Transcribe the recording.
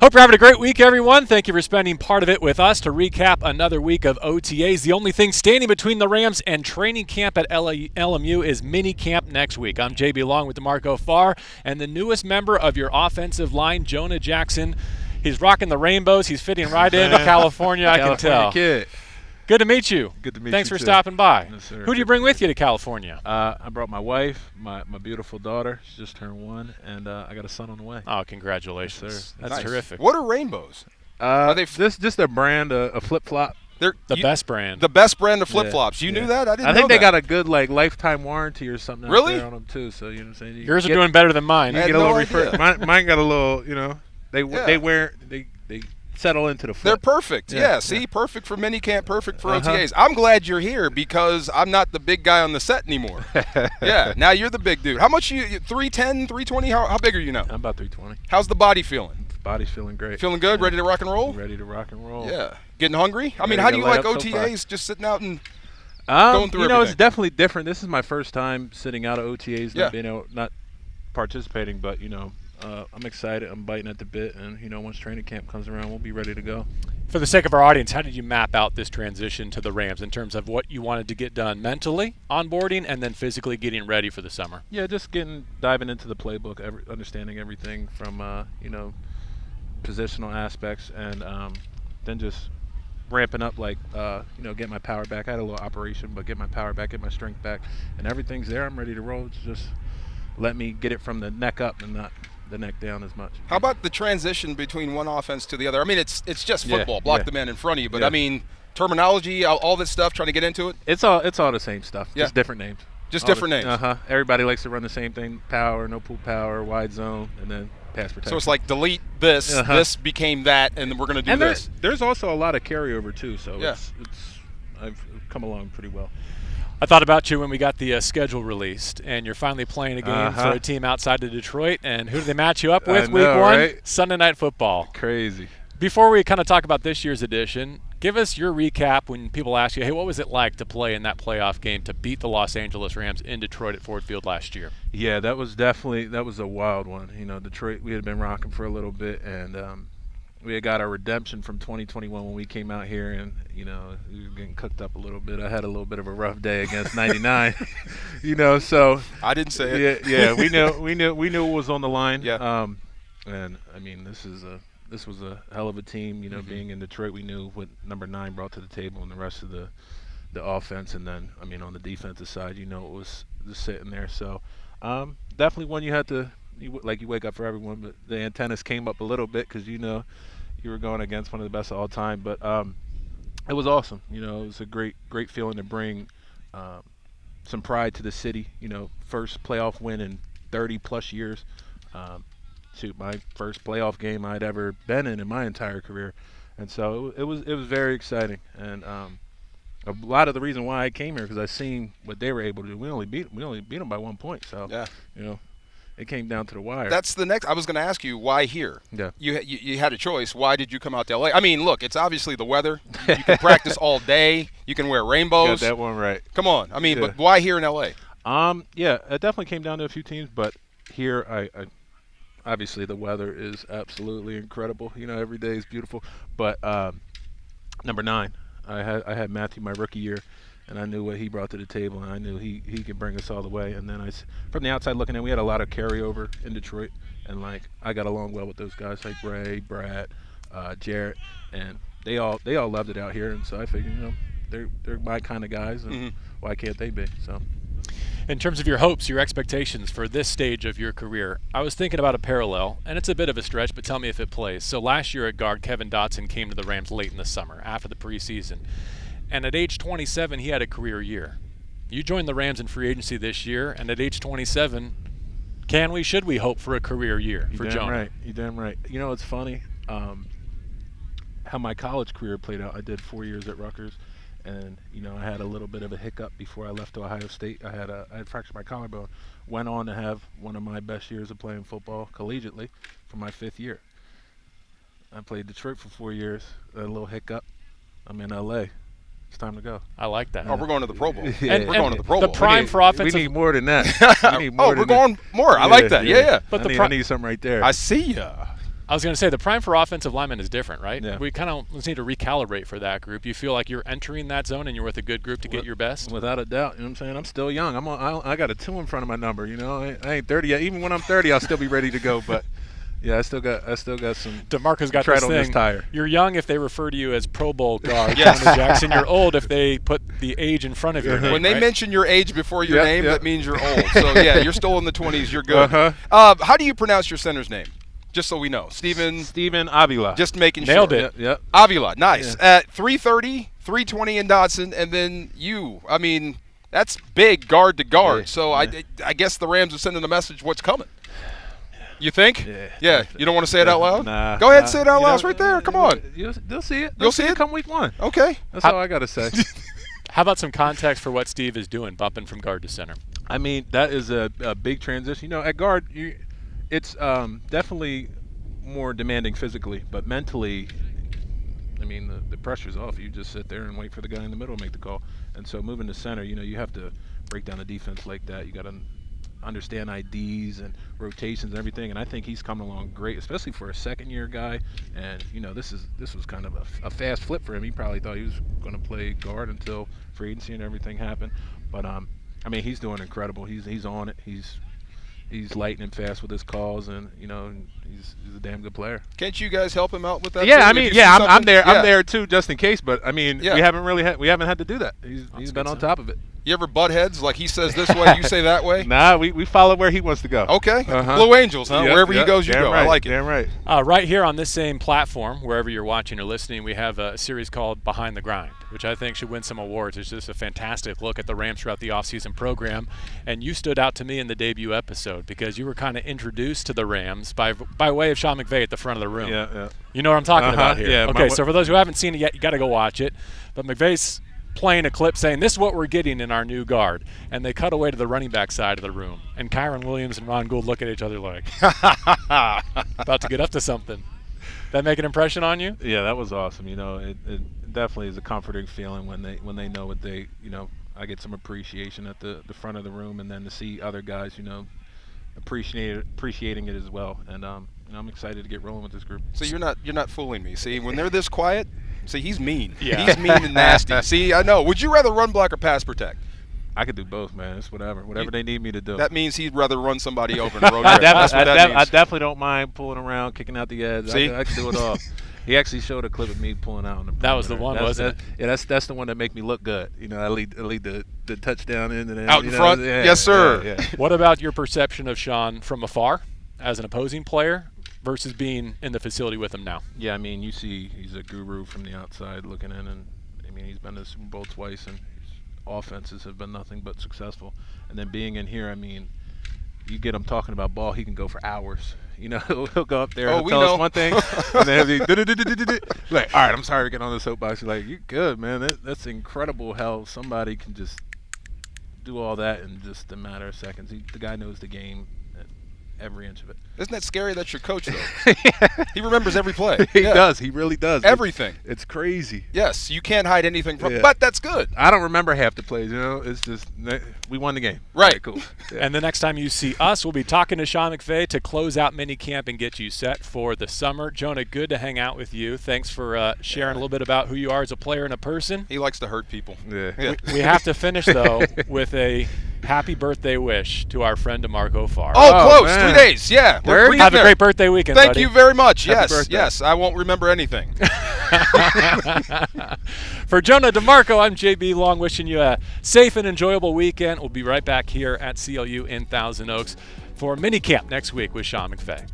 Hope you're having a great week, everyone. Thank you for spending part of it with us to recap another week of OTAs. The only thing standing between the Rams and training camp at LMU is mini camp next week. I'm JB along with DeMarco Farr and the newest member of your offensive line, Jonah Jackson. He's rocking the rainbows. He's fitting right into California, I can tell. Kid. Good to meet you. Good to meet Thanks you, for too. stopping by. Yes, sir. Who do you bring with you to California? I brought my wife, my beautiful daughter. She just turned 1, and I got a son on the way. Oh, congratulations. Yes, sir. That's Nice. terrific. What are rainbows? Are they just a brand, a flip-flop. They're The best brand. The best brand of flip-flops. You Yeah. knew that? I didn't I think know they that. got a good lifetime warranty or something Really? out there on them too. So you know what I'm saying. You Yours are get- doing better than mine. You I had get a little no refer- idea. mine got a little. They settle into the They're foot. perfect. Yeah, Yeah, see, perfect for minicamp, perfect for Uh-huh. OTAs. I'm glad you're here because I'm not the big guy on the set anymore. Yeah, now you're the big dude. How much you 310, 320? How big are you now? I'm about 320. How's the body feeling? Body's feeling great. Feeling good? Yeah. Ready to rock and roll? Ready to rock and roll. Yeah. Getting hungry? I mean, Ready how to do you light like up so far. OTAs? Just sitting out and going through It's everything. definitely different. This is my first time sitting out of OTAs, Yeah. not participating, but I'm excited. I'm biting at the bit, and once training camp comes around, we'll be ready to go. For the sake of our audience, how did you map out this transition to the Rams in terms of what you wanted to get done mentally, onboarding, and then physically getting ready for the summer? Yeah, just diving into the playbook, understanding everything from positional aspects, and then just ramping up, get my power back. I had a little operation, but get my power back, get my strength back, and everything's there. I'm ready to roll. It's just let me get it from the neck up and not the neck down as much. How about the transition between one offense to the other? I mean, it's just Yeah, football. Block yeah. the man in front of you. But, Yeah. I mean, terminology, all this stuff, trying to get into it? It's all the same stuff, Yeah. just different names. Just All different names. Everybody likes to run the same thing: power, no pull power, wide zone, and then pass protection. So it's like delete this, Uh-huh. this became that, and then we're going to do and this. there's also a lot of carryover too. So Yeah. I've come along pretty well. I thought about you when we got the schedule released, and you're finally playing a game for a team outside of Detroit. And who do they match you up with I week know, 1? right? Sunday Night Football. Crazy. Before we kind of talk about this year's edition, give us your recap when people ask you, hey, what was it like to play in that playoff game to beat the Los Angeles Rams in Detroit at Ford Field last year? Yeah, that was a wild one. Detroit, we had been rocking for a little bit, and we had got our redemption from 2021 when we came out here, and we were getting cooked up a little bit. I had a little bit of a rough day against 99. So I didn't say it. yeah, we knew it was on the line. Yeah. And I mean, this was a hell of a team. Being in Detroit, we knew what number 9 brought to the table, and the rest of the offense, and then on the defensive side, it was just sitting there. So definitely one you had to. You wake up for everyone, but the antennas came up a little bit because you were going against one of the best of all time. But it was awesome. It was a great feeling to bring some pride to the city. First playoff win in 30 plus years. To my first playoff game I'd ever been in my entire career, and so it was very exciting. And a lot of the reason why I came here because I seen what they were able to do. We only beat them by 1 point. So Yeah. It came down to the wire. That's the next. I was going to ask you why here. Yeah. You had a choice. Why did you come out to LA? I mean, look, it's obviously the weather. You can practice all day. You can wear rainbows. Got that one right. Come on. I mean, Yeah. but why here in LA? Yeah, it definitely came down to a few teams, but here I obviously the weather is absolutely incredible. Every day is beautiful. But number 9, I had Matthew my rookie year, and I knew what he brought to the table, and I knew he could bring us all the way. And then from the outside looking in, we had a lot of carryover in Detroit, and I got along well with those guys like Bray, Brad, Jarrett, and they all loved it out here. And so I figured, they're my kind of guys, and why can't they be? So. In terms of your hopes, your expectations for this stage of your career, I was thinking about a parallel, and it's a bit of a stretch, but tell me if it plays. So last year at guard, Kevin Dotson came to the Rams late in the summer, after the preseason. And at age 27, he had a career year. You joined the Rams in free agency this year, and at age 27, should we hope for a career year for Jonah? You're damn right. It's funny how my college career played out. I did 4 years at Rutgers. And I had a little bit of a hiccup before I left to Ohio State. I had fractured my collarbone. Went on to have one of my best years of playing football collegiately for my 5th year. I played Detroit for 4 years. A little hiccup. I'm in LA. It's time to go. I like that. Oh, we're going to the Pro Bowl. Yeah. We're going to the Pro Bowl. The prime for offensive. We need more than that. We need Oh, more we're than going more. I like that. Yeah. But I need something right there. I see ya. I was going to say the prime for offensive linemen is different, right? Yeah. We kind of need to recalibrate for that group. You feel like you're entering that zone and you're with a good group to get your best? Without a doubt. You know what I'm saying? I'm still young. I got a 2 in front of my number. You know, I ain't 30 yet. Even when I'm 30, I'll still be ready to go. But yeah, I still got some. DeMarco's got tread this on thing. this tire. You're young if they refer to you as Pro Bowl guard, Yes. Jonah Jackson. You're old if they put the age in front of your name. When they right? mention your age before your Yep, name, yep. that means you're old. So, yeah, you're still in the 20s. You're good. How do you pronounce your center's name? Just so we know. Steven Avila. Just making Nailed sure. it. Yep. Avila, nice. Yeah. At 330, 320 in Dotson, and then you. I mean, that's big guard to guard. Yeah, So yeah. I guess the Rams are sending a message what's coming. You think? Yeah. You don't want to say it out loud? Nah. Go ahead and say it out You loud. know, It's right there. Come on. They'll see it. You'll see it? come week 1. Okay. That's all I got to say. How about some context for what Steve is doing, bumping from guard to center? I mean, that is a big transition. You know, at guard, it's definitely more demanding physically, but mentally, I mean, the pressure's off. You just sit there and wait for the guy in the middle to make the call. And so moving to center, you know, you have to break down the defense like that. You got to understand IDs and rotations and everything. And I think he's coming along great, especially for a second-year guy. And, you know, this was kind of a fast flip for him. He probably thought he was going to play guard until free agency and everything happened. But, I mean, he's doing incredible. He's on it. He's lightning fast with his calls, and you know, he's a damn good player. Can't you guys help him out with that? Yeah, too? I If mean, you see yeah, I'm something- there. yeah. I'm there too, just in case. But I mean, Yeah. we haven't had to do that. He's been good on stuff. top of it. You ever butt heads? Like he says this way, you say that way? Nah, we follow where he wants to go. Okay. Uh-huh. Blue Angels, huh? Yep, Wherever he yep, goes, you damn go. Right, I like it. Damn right. Right here on this same platform, wherever you're watching or listening, we have a series called Behind the Grind, which I think should win some awards. It's just a fantastic look at the Rams throughout the offseason program. And you stood out to me in the debut episode because you were kind of introduced to the Rams by way of Sean McVay at the front of the room. Yeah. You know what I'm talking about here. yeah, Okay, so for those who haven't seen it yet, you got to go watch it. But McVay's playing a clip saying, this is what we're getting in our new guard. And they cut away to the running back side of the room. And Kyron Williams and Ron Gould look at each other like, about to get up to something. That make an impression on you? Yeah, that was awesome. You know, it definitely is a comforting feeling when they know what they, you know, I get some appreciation at the front of the room, and then to see other guys, you know, appreciating it as well. And you know, I'm excited to get rolling with this group. So you're not fooling me. See, when they're this quiet, see, he's mean. Yeah. He's mean and nasty. See, I know. Would you rather run block or pass protect? I could do both, man. It's whatever they need me to do. That means he'd rather run somebody over in a road I, trip. That's what that I means. definitely don't mind pulling around, kicking out the edge. See? I can do it all. He actually showed a clip of me pulling out on the. That was the one, wasn't it? Yeah, that's the one that make me look good. You know, I lead the touchdown in and then, Out in front? Yeah, Yes, sir. Yeah. What about your perception of Sean from afar as an opposing player versus being in the facility with him now? Yeah, I mean, you see, he's a guru from the outside looking in, and I mean, he's been to the Super Bowl twice, and his offenses have been nothing but successful. And then being in here, I mean, you get him talking about ball, he can go for hours. You know, he'll go up there and we tell know. us one thing, and then he'll be like, all right, I'm sorry to get on the soapbox. You're like, you're good, man. That's incredible how somebody can just do all that in just a matter of seconds. The guy knows the game, every inch of it. Isn't that scary? That's your coach, though. He remembers every play. He Yeah. does. He really does. Everything. It's crazy. Yes, you can't hide anything from. Yeah. But that's good. I don't remember half the plays, you know. It's just we won the game. Right. Okay, cool. Yeah. And the next time you see us, we'll be talking to Sean McVay to close out minicamp and get you set for the summer. Jonah, good to hang out with you. Thanks for sharing a little bit about who you are as a player and a person. He likes to hurt people. Yeah. We have to finish, though, with a happy birthday wish to our friend DeMarco Farr. Oh, close. man. 3 days. Yeah. We're Have getting a there. great birthday weekend, Thank buddy. you very much. Happy Yes. birthday. Yes. I won't remember anything. For Jonah DeMarco, I'm JB Long, wishing you a safe and enjoyable weekend. We'll be right back here at CLU in Thousand Oaks for minicamp next week with Sean McVay.